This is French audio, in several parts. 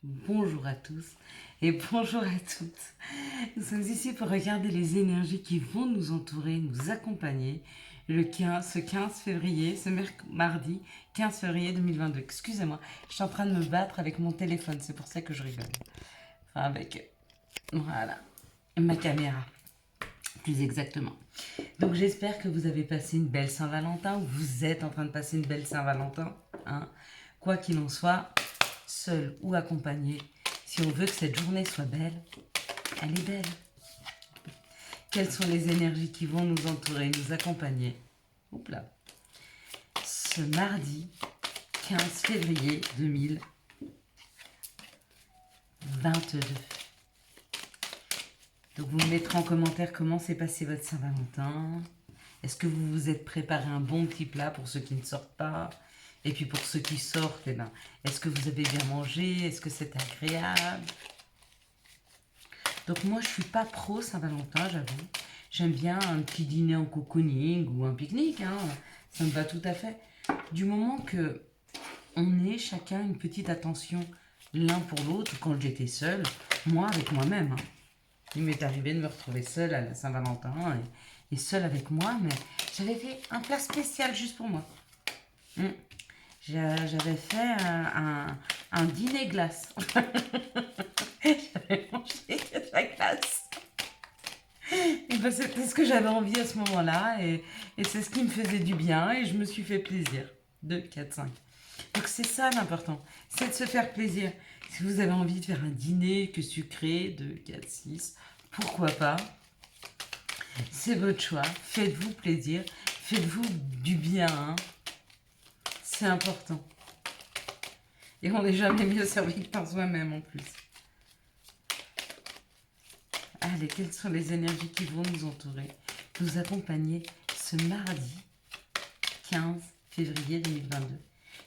Bonjour à tous et bonjour à toutes. Nous sommes ici pour regarder les énergies qui vont nous entourer, nous accompagner ce 15 février, mardi 15 février 2022. Excusez-moi, je suis en train de me battre avec mon téléphone, c'est pour ça que je rigole. Enfin avec, voilà, ma caméra, plus exactement. Donc j'espère que vous avez passé une belle Saint-Valentin, ou vous êtes en train de passer une belle Saint-Valentin. Hein. Quoi qu'il en soit, seul ou accompagné, si on veut que cette journée soit belle, elle est belle. Quelles sont les énergies qui vont nous entourer, nous accompagner Oups là. Ce mardi 15 février 2022. Donc vous me mettrez en commentaire comment s'est passé votre Saint-Valentin. Est-ce que vous vous êtes préparé un bon petit plat pour ceux qui ne sortent pas? Et puis pour ceux qui sortent, eh ben, est-ce que vous avez bien mangé? Est-ce que c'était agréable? Donc moi, je ne suis pas pro Saint-Valentin, j'avoue. J'aime bien un petit dîner en cocooning ou un pique-nique. Hein. Ça me va tout à fait. Du moment que on ait chacun une petite attention l'un pour l'autre. Quand j'étais seule, moi avec moi-même. Hein. Il m'est arrivé de me retrouver seule à la Saint-Valentin et seule avec moi. Mais j'avais fait un plat spécial juste pour moi. J'avais fait un dîner glace. J'avais mangé de la glace. Et ben, c'était ce que j'avais envie à ce moment-là. Et c'est ce qui me faisait du bien. Et je me suis fait plaisir. 2, 4, 5. Donc c'est ça l'important. C'est de se faire plaisir. Si vous avez envie de faire un dîner que sucré, 2, 4, 6, pourquoi pas. C'est votre choix. Faites-vous plaisir. Faites-vous du bien. Hein. C'est important. Et on n'est jamais mieux servi que par soi-même en plus. Allez, quelles sont les énergies qui vont nous entourer, nous accompagner ce mardi 15 février 2022.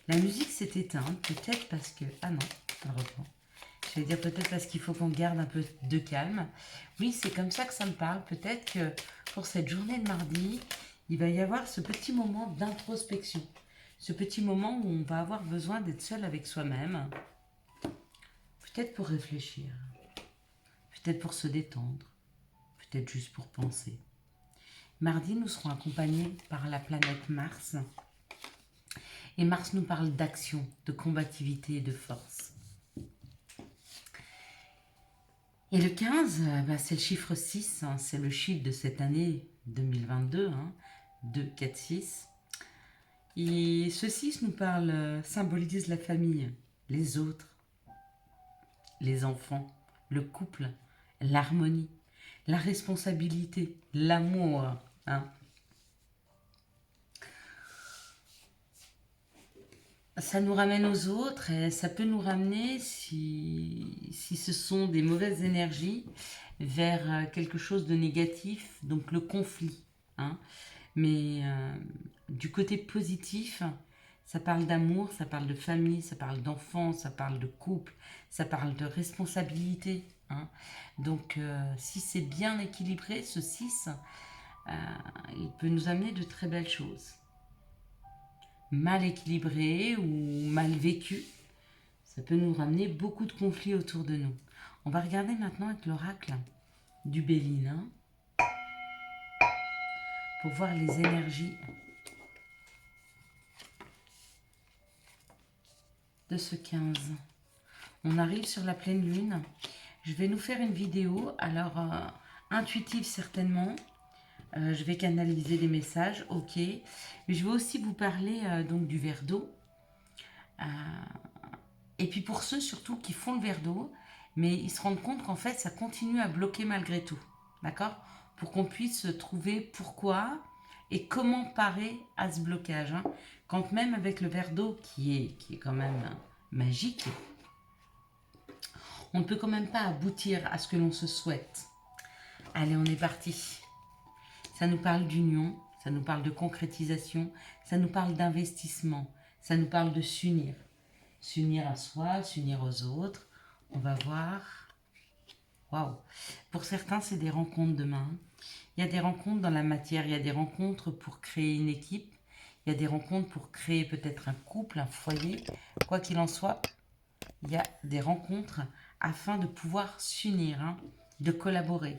La musique s'est éteinte, peut-être parce que... Ah non, elle reprend. Je vais dire peut-être parce qu'il faut qu'on garde un peu de calme. Oui, c'est comme ça que ça me parle. Peut-être que pour cette journée de mardi, il va y avoir ce petit moment d'introspection. Ce petit moment où on va avoir besoin d'être seul avec soi-même. Peut-être pour réfléchir. Peut-être pour se détendre. Peut-être juste pour penser. Mardi, nous serons accompagnés par la planète Mars. Et Mars nous parle d'action, de combativité et de force. Et le 15, c'est le chiffre 6, hein, c'est le chiffre de cette année 2022, hein, 2, 4, 6. Et ce 6 nous parle, symbolise la famille, les autres, les enfants, le couple, l'harmonie, la responsabilité, l'amour. Hein. Ça nous ramène aux autres et ça peut nous ramener, si ce sont des mauvaises énergies, vers quelque chose de négatif, donc le conflit. Hein. Mais du côté positif, ça parle d'amour, ça parle de famille, ça parle d'enfants, ça parle de couple, ça parle de responsabilité. Hein. Donc si c'est bien équilibré, ce 6, il peut nous amener de très belles choses. Mal équilibré ou mal vécu, ça peut nous ramener beaucoup de conflits autour de nous. On va regarder maintenant avec l'oracle du Béline pour voir les énergies de ce 15. On arrive sur la pleine lune. Je vais nous faire une vidéo, alors intuitive certainement. Je vais canaliser des messages, ok. Mais je vais aussi vous parler donc du verre d'eau. Et puis pour ceux surtout qui font le verre d'eau, mais ils se rendent compte qu'en fait ça continue à bloquer malgré tout. D'accord? Pour qu'on puisse trouver pourquoi et comment parer à ce blocage. Hein. Quand même avec le verre d'eau qui est quand même magique, on ne peut quand même pas aboutir à ce que l'on se souhaite. Allez, on est parti. Ça nous parle d'union, ça nous parle de concrétisation, ça nous parle d'investissement, ça nous parle de s'unir. S'unir à soi, s'unir aux autres. On va voir. Waouh! Pour certains, c'est des rencontres demain. Il y a des rencontres dans la matière, il y a des rencontres pour créer une équipe, il y a des rencontres pour créer peut-être un couple, un foyer. Quoi qu'il en soit, il y a des rencontres afin de pouvoir s'unir, hein, de collaborer.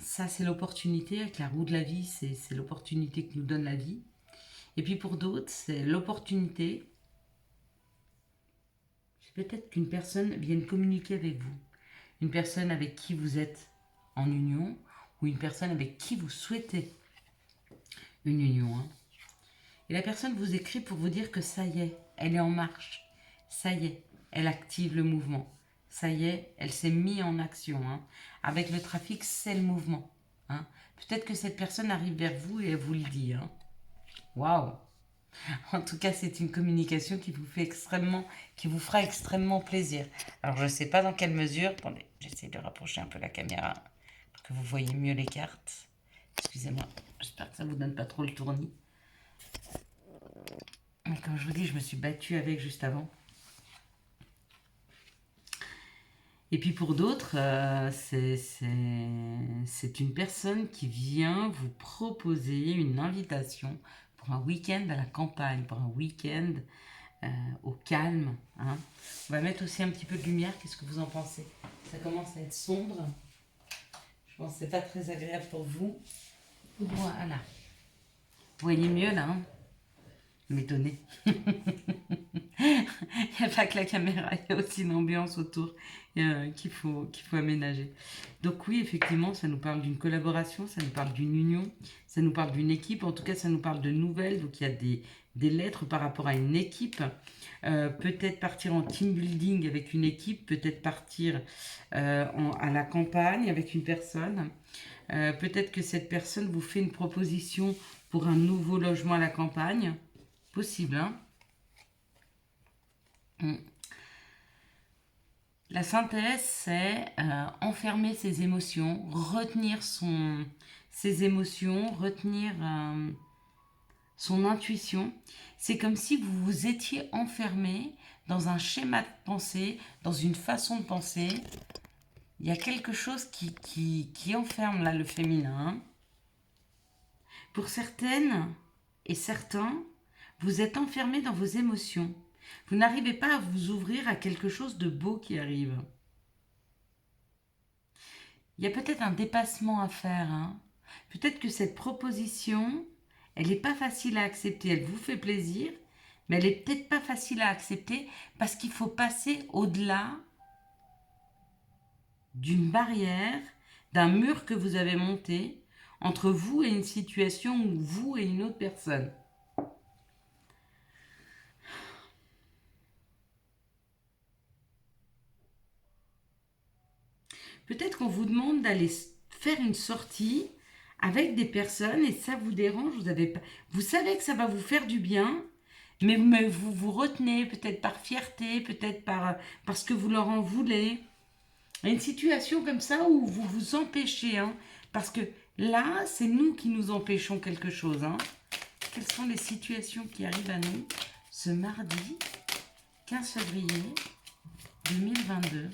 Ça, c'est l'opportunité, avec la roue de la vie, c'est l'opportunité que nous donne la vie. Et puis pour d'autres, c'est l'opportunité, peut-être qu'une personne vienne communiquer avec vous. Une personne avec qui vous êtes en union, ou une personne avec qui vous souhaitez une union, hein. Et la personne vous écrit pour vous dire que ça y est, elle est en marche. Ça y est, elle active le mouvement. Ça y est, elle s'est mise en action, hein. Avec le trafic, c'est le mouvement, hein. Peut-être que cette personne arrive vers vous et elle vous le dit, hein. Waouh! En tout cas, c'est une communication qui vous fera extrêmement plaisir. Alors, je ne sais pas dans quelle mesure. Attendez, j'essaie de rapprocher un peu la caméra pour que vous voyez mieux les cartes. Excusez-moi, j'espère que ça ne vous donne pas trop le tournis. Mais comme je vous dis, je me suis battue avec juste avant. Et puis pour d'autres, c'est une personne qui vient vous proposer une invitation pour un week-end à la campagne, pour un week-end au calme, hein. On va mettre aussi un petit peu de lumière, qu'est-ce que vous en pensez? Ça commence à être sombre. Je pense que c'est pas très agréable pour vous. Voilà. Vous voyez mieux là, hein? M'étonner. Il n'y a pas que la caméra, il y a aussi une ambiance autour qu'il faut aménager. Donc oui, effectivement, ça nous parle d'une collaboration, ça nous parle d'une union, ça nous parle d'une équipe, en tout cas ça nous parle de nouvelles, donc il y a des lettres par rapport à une équipe. Peut-être partir en team building avec une équipe, peut-être partir à la campagne avec une personne. Peut-être que cette personne vous fait une proposition pour un nouveau logement à la campagne. Possible, hein? La synthèse, c'est enfermer ses émotions, retenir ses émotions, retenir son intuition. C'est comme si vous vous étiez enfermé dans un schéma de pensée, dans une façon de penser. Il y a quelque chose qui enferme là le féminin. Pour certaines et certains, vous êtes enfermé dans vos émotions. Vous n'arrivez pas à vous ouvrir à quelque chose de beau qui arrive. Il y a peut-être un dépassement à faire, hein. Peut-être que cette proposition, elle n'est pas facile à accepter. Elle vous fait plaisir, mais elle n'est peut-être pas facile à accepter parce qu'il faut passer au-delà d'une barrière, d'un mur que vous avez monté entre vous et une situation ou vous et une autre personne. Peut-être qu'on vous demande d'aller faire une sortie avec des personnes et ça vous dérange, vous savez que ça va vous faire du bien, mais vous vous retenez peut-être par fierté, peut-être parce que vous leur en voulez. Il y a une situation comme ça où vous vous empêchez, hein, parce que là, c'est nous qui nous empêchons quelque chose, hein. Quelles sont les situations qui arrivent à nous ce mardi 15 février 2022?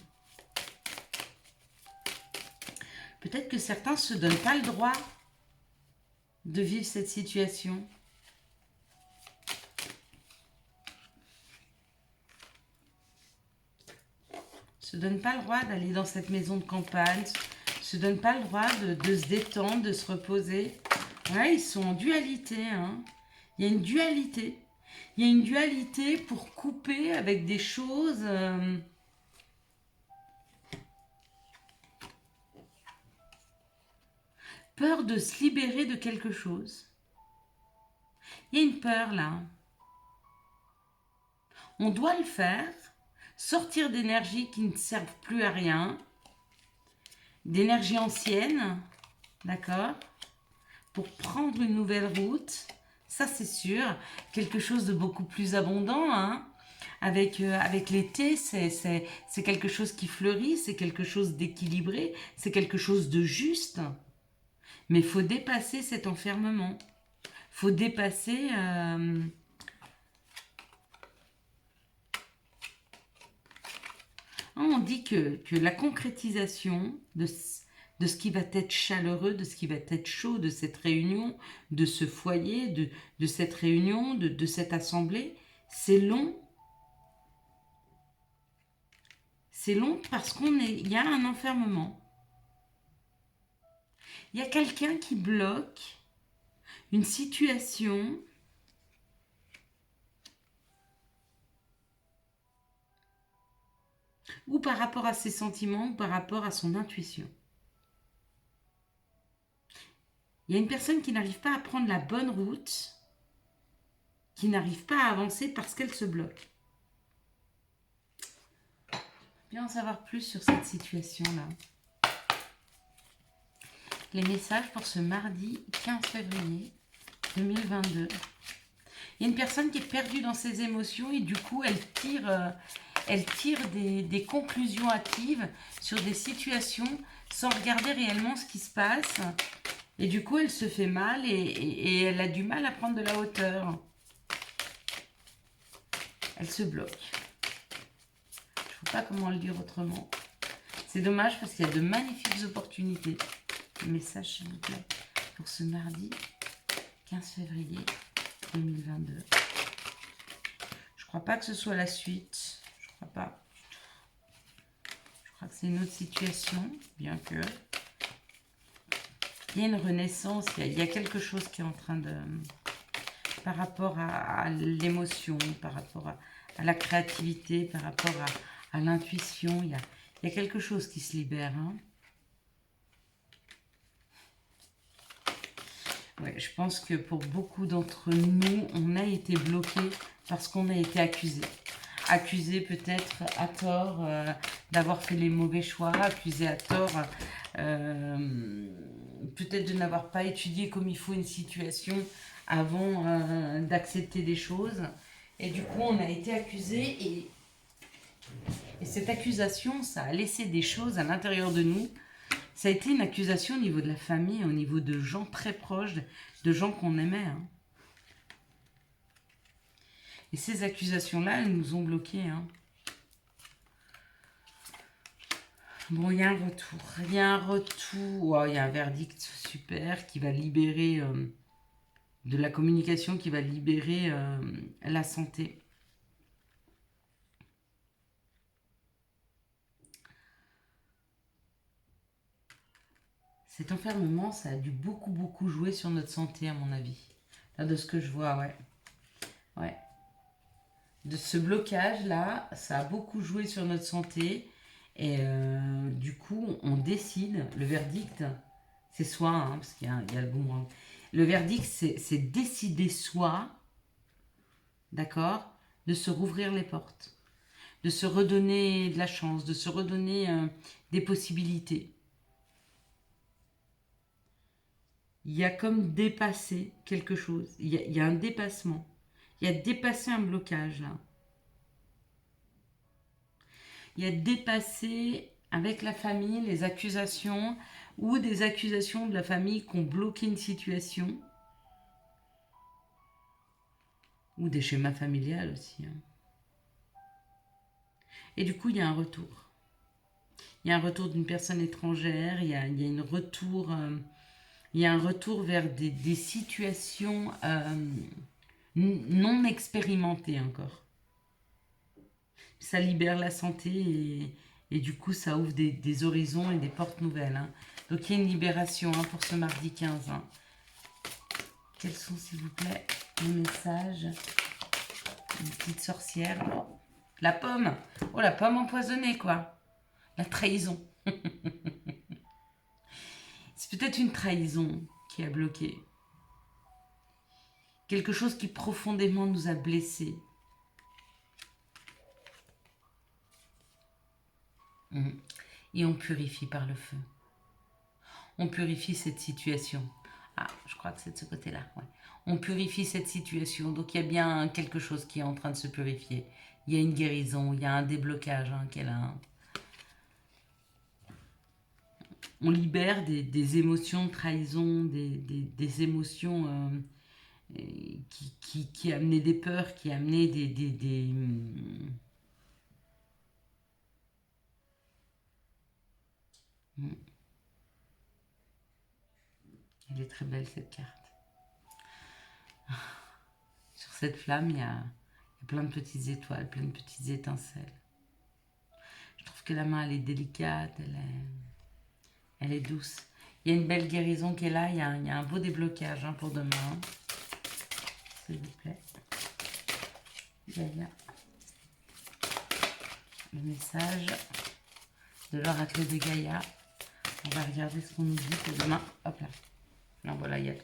Peut-être que certains ne se donnent pas le droit de vivre cette situation. Se donnent pas le droit d'aller dans cette maison de campagne, se donnent pas le droit de se détendre, de se reposer. Ouais, ils sont en dualité, hein. Il y a une dualité. Il y a une dualité pour couper avec des choses... Peur de se libérer de quelque chose. Il y a une peur là. On doit le faire, sortir d'énergie qui ne servent plus à rien, d'énergie ancienne, d'accord, pour prendre une nouvelle route, ça c'est sûr, quelque chose de beaucoup plus abondant, hein. Avec l'été, c'est quelque chose qui fleurit, c'est quelque chose d'équilibré, c'est quelque chose de juste. Mais il faut dépasser cet enfermement. Il faut dépasser... On dit que la concrétisation de ce qui va être chaleureux, de ce qui va être chaud, de cette réunion, de ce foyer, de cette réunion, de cette assemblée, C'est long. C'est long parce il y a un enfermement. Il y a quelqu'un qui bloque une situation ou par rapport à ses sentiments ou par rapport à son intuition. Il y a une personne qui n'arrive pas à prendre la bonne route, qui n'arrive pas à avancer parce qu'elle se bloque. Bien en savoir plus sur cette situation-là. Les messages pour ce mardi 15 février 2022. Il y a une personne qui est perdue dans ses émotions et du coup elle tire des conclusions hâtives sur des situations sans regarder réellement ce qui se passe. Et du coup elle se fait mal et elle a du mal à prendre de la hauteur. Elle se bloque. Je ne sais pas comment le dire autrement. C'est dommage parce qu'il y a de magnifiques opportunités. Message s'il vous plaît pour ce mardi 15 février 2022. Je crois pas que ce soit la suite. Je crois pas. Je crois que c'est une autre situation, bien que il y a une renaissance. Il y a quelque chose qui est en train de, par rapport à l'émotion, par rapport à la créativité, par rapport à l'intuition. Il y a quelque chose qui se libère. Hein. Ouais, je pense que pour beaucoup d'entre nous, on a été bloqué parce qu'on a été accusé. Accusé peut-être à tort d'avoir fait les mauvais choix, accusé à tort peut-être de n'avoir pas étudié comme il faut une situation avant d'accepter des choses. Et du coup, on a été accusé et cette accusation, ça a laissé des choses à l'intérieur de nous. Ça a été une accusation au niveau de la famille, au niveau de gens très proches, de gens qu'on aimait. Hein. Et ces accusations-là, elles nous ont bloqués. Hein. Bon, il y a un retour. Il y a un retour. Oh, il y a un verdict super qui va libérer de la communication, qui va libérer la santé. Cet enfermement, ça a dû beaucoup jouer sur notre santé, à mon avis. Là, de ce que je vois, ouais. Ouais. De ce blocage-là, ça a beaucoup joué sur notre santé. Et du coup, on décide, le verdict, c'est soit, hein, parce qu'il y a le boomerang. Le verdict, c'est décider soit, d'accord, de se rouvrir les portes, de se redonner de la chance, de se redonner des possibilités. Il y a comme dépassé quelque chose. Il y a un dépassement. Il y a dépassé un blocage là. Il y a dépassé avec la famille les accusations ou des accusations de la famille qui ont bloqué une situation. Ou des schémas familiales aussi. Hein. Et du coup, il y a un retour. Il y a un retour d'une personne étrangère, il y a un retour vers des situations non expérimentées encore. Ça libère la santé et du coup, ça ouvre des horizons et des portes nouvelles. Hein. Donc, il y a une libération hein, pour ce mardi 15. Hein. Quels sont, s'il vous plaît, les messages? Une petite sorcière. Oh, la pomme. Oh, la pomme empoisonnée, quoi. La trahison. C'est peut-être une trahison qui a bloqué. Quelque chose qui profondément nous a blessés. Et on purifie par le feu. On purifie cette situation. Ah, je crois que c'est de ce côté-là. Ouais. On purifie cette situation. Donc il y a bien quelque chose qui est en train de se purifier. Il y a une guérison, il y a un déblocage qu'elle a. On libère des émotions de trahison, des émotions qui amenaient des peurs, qui amenaient des Elle est très belle cette carte. Sur cette flamme, il y a Il y a plein de petites étoiles, plein de petites étincelles. Je trouve que la main, elle est délicate, elle est douce. Il y a une belle guérison qui est là. Il y a un beau déblocage pour demain. S'il vous plaît. Gaïa. Le message de l'oracle de Gaïa. On va regarder ce qu'on nous dit pour demain. Hop là. Non, voilà, il y a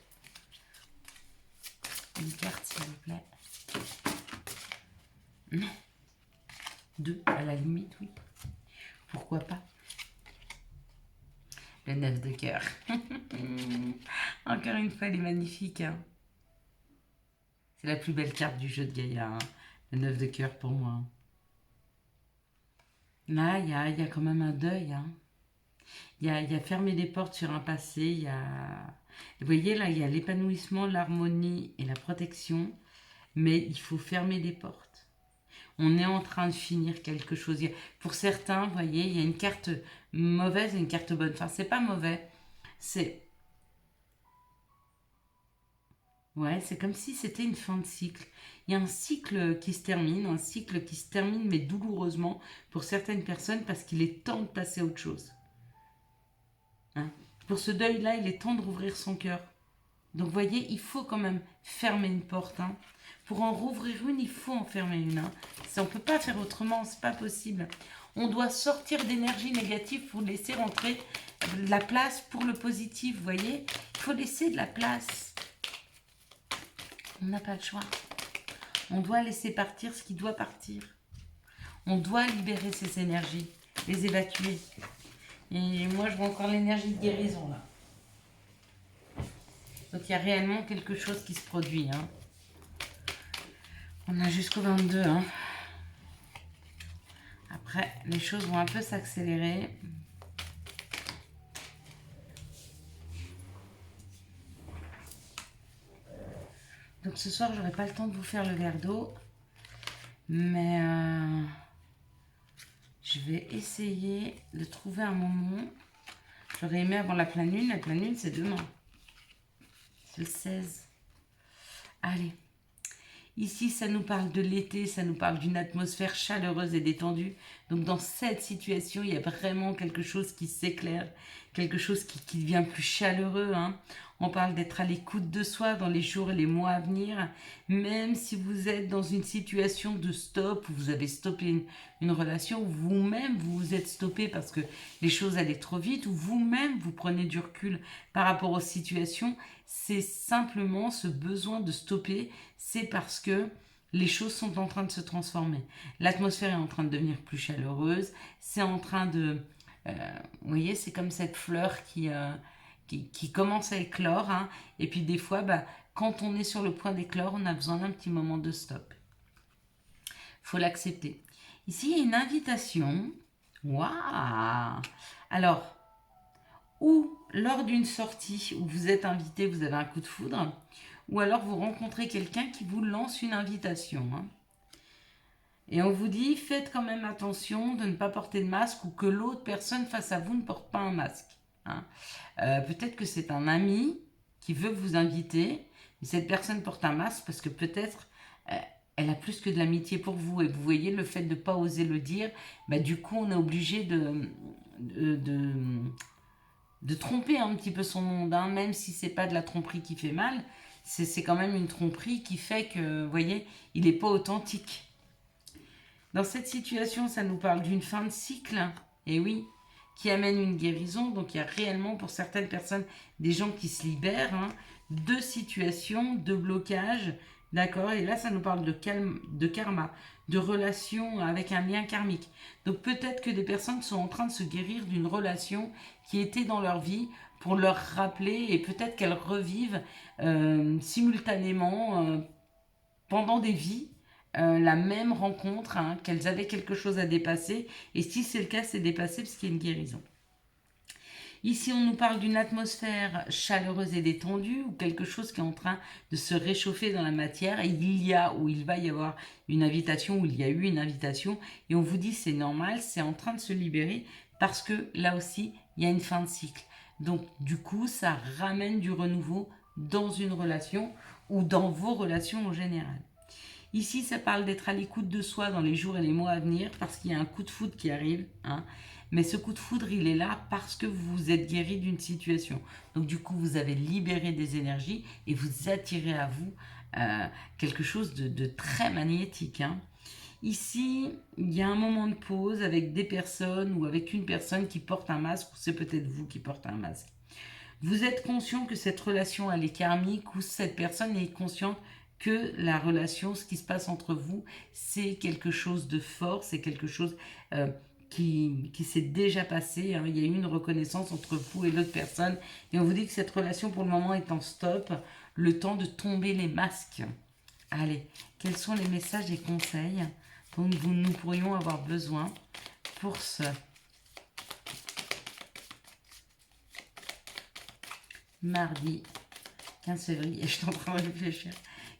une carte, s'il vous plaît. Non. 2, à la limite, oui. Pourquoi pas? Le 9 de cœur. Encore une fois, elle est magnifique. Hein. C'est la plus belle carte du jeu de Gaïa. Hein. Le 9 de cœur pour moi. Là, il y a quand même un deuil. Hein. Il y a fermer les portes sur un passé. Il y a... Vous voyez, là, il y a l'épanouissement, l'harmonie et la protection. Mais il faut fermer les portes. On est en train de finir quelque chose. Pour certains, vous voyez, il y a une carte mauvaise et une carte bonne. Enfin, c'est pas mauvais. Ouais, c'est comme si c'était une fin de cycle. Il y a un cycle qui se termine, mais douloureusement pour certaines personnes parce qu'il est temps de passer à autre chose. Hein? Pour ce deuil-là, il est temps de rouvrir son cœur. Donc, vous voyez, il faut quand même fermer une porte. Hein. Pour en rouvrir une, il faut en fermer une. Hein. On ne peut pas faire autrement, c'est pas possible. On doit sortir d'énergie négative pour laisser rentrer de la place pour le positif, vous voyez. Il faut laisser de la place. On n'a pas le choix. On doit laisser partir ce qui doit partir. On doit libérer ces énergies, les évacuer. Et moi, je vois encore l'énergie de guérison, là. Donc, il y a réellement quelque chose qui se produit. Hein. On a jusqu'au 22. Hein. Après, les choses vont un peu s'accélérer. Donc, ce soir, j'aurai pas le temps de vous faire le verre d'eau. Mais je vais essayer de trouver un moment. J'aurais aimé avant la pleine lune. La pleine lune, c'est demain. C'est le 16. Allez. Ici, ça nous parle de l'été, ça nous parle d'une atmosphère chaleureuse et détendue. Donc, dans cette situation, il y a vraiment quelque chose qui s'éclaire, quelque chose qui devient plus chaleureux. Hein. On parle d'être à l'écoute de soi dans les jours et les mois à venir. Même si vous êtes dans une situation de stop, où vous avez stoppé une relation, ou vous-même vous vous êtes stoppé parce que les choses allaient trop vite, ou vous-même vous prenez du recul par rapport aux situations, c'est simplement ce besoin de stopper, c'est parce que les choses sont en train de se transformer. L'atmosphère est en train de devenir plus chaleureuse, c'est en train de... vous voyez, c'est comme cette fleur qui commence à éclore. Hein, et puis des fois, quand on est sur le point d'éclore, on a besoin d'un petit moment de stop. Il faut l'accepter. Ici, il y a une invitation. Waouh! Alors, ou lors d'une sortie où vous êtes invité, vous avez un coup de foudre, ou alors vous rencontrez quelqu'un qui vous lance une invitation. Hein. Et on vous dit, faites quand même attention de ne pas porter de masque ou que l'autre personne face à vous ne porte pas un masque. Hein. Peut-être que c'est un ami qui veut vous inviter, mais cette personne porte un masque parce que peut-être elle a plus que de l'amitié pour vous. Et vous voyez, le fait de ne pas oser le dire, du coup, on est obligé de tromper un petit peu son monde, hein, même si c'est pas de la tromperie qui fait mal, c'est quand même une tromperie qui fait que, vous voyez, il n'est pas authentique. Dans cette situation, ça nous parle d'une fin de cycle, et oui, qui amène une guérison. Donc il y a réellement pour certaines personnes des gens qui se libèrent, hein, de situations, de blocages, d'accord. Et là, ça nous parle de karma, de relations avec un lien karmique. Donc peut-être que des personnes sont en train de se guérir d'une relation qui était dans leur vie pour leur rappeler, et peut-être qu'elles revivent simultanément pendant des vies la même rencontre, hein, qu'elles avaient quelque chose à dépasser. Et si c'est le cas, c'est dépassé parce qu'il y a une guérison. Ici, on nous parle d'une atmosphère chaleureuse et détendue, ou quelque chose qui est en train de se réchauffer dans la matière. Et il va y avoir une invitation, ou il y a eu une invitation, et on vous dit c'est normal, c'est en train de se libérer, parce que là aussi, il y a une fin de cycle. Donc, du coup, ça ramène du renouveau dans une relation, ou dans vos relations en général. Ici, ça parle d'être à l'écoute de soi dans les jours et les mois à venir parce qu'il y a un coup de foudre qui arrive. Hein. Mais ce coup de foudre, il est là parce que vous êtes guéri d'une situation. Donc du coup, vous avez libéré des énergies et vous attirez à vous quelque chose de très magnétique. Hein. Ici, il y a un moment de pause avec des personnes ou avec une personne qui porte un masque, ou c'est peut-être vous qui portez un masque. Vous êtes conscient que cette relation, elle est karmique, ou cette personne est consciente que la relation, ce qui se passe entre vous, c'est quelque chose de fort, c'est quelque chose qui s'est déjà passé. Hein. Il y a eu une reconnaissance entre vous et l'autre personne. Et on vous dit que cette relation, pour le moment, est en stop. Le temps de tomber les masques. Allez, quels sont les messages et conseils dont nous pourrions avoir besoin pour ce mardi 15 février? Je suis en train de réfléchir.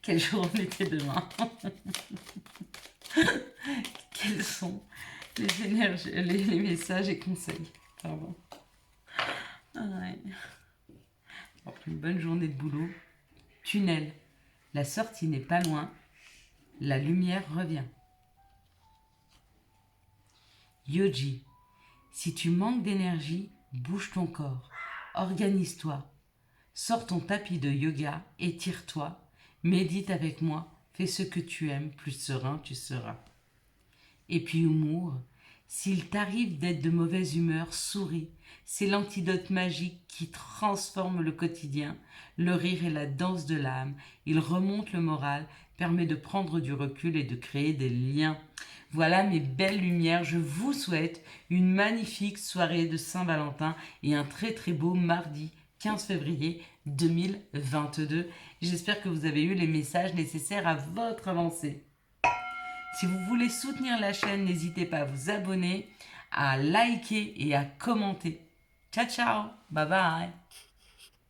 Quel jour on était demain? Quels sont les énergies, les messages et conseils? Pardon. Ouais. Une bonne journée de boulot. Tunnel. La sortie n'est pas loin. La lumière revient. Yogi. Si tu manques d'énergie, bouge ton corps. Organise-toi. Sors ton tapis de yoga, étire-toi. Médite avec moi. Fais ce que tu aimes. Plus serein tu seras. Et puis humour. S'il t'arrive d'être de mauvaise humeur, souris. C'est l'antidote magique qui transforme le quotidien. Le rire est la danse de l'âme. Il remonte le moral, permet de prendre du recul et de créer des liens. Voilà mes belles lumières. Je vous souhaite une magnifique soirée de Saint-Valentin et un très très beau mardi 15 février 2022. J'espère que vous avez eu les messages nécessaires à votre avancée. Si vous voulez soutenir la chaîne, n'hésitez pas à vous abonner, à liker et à commenter. Ciao ciao, bye bye.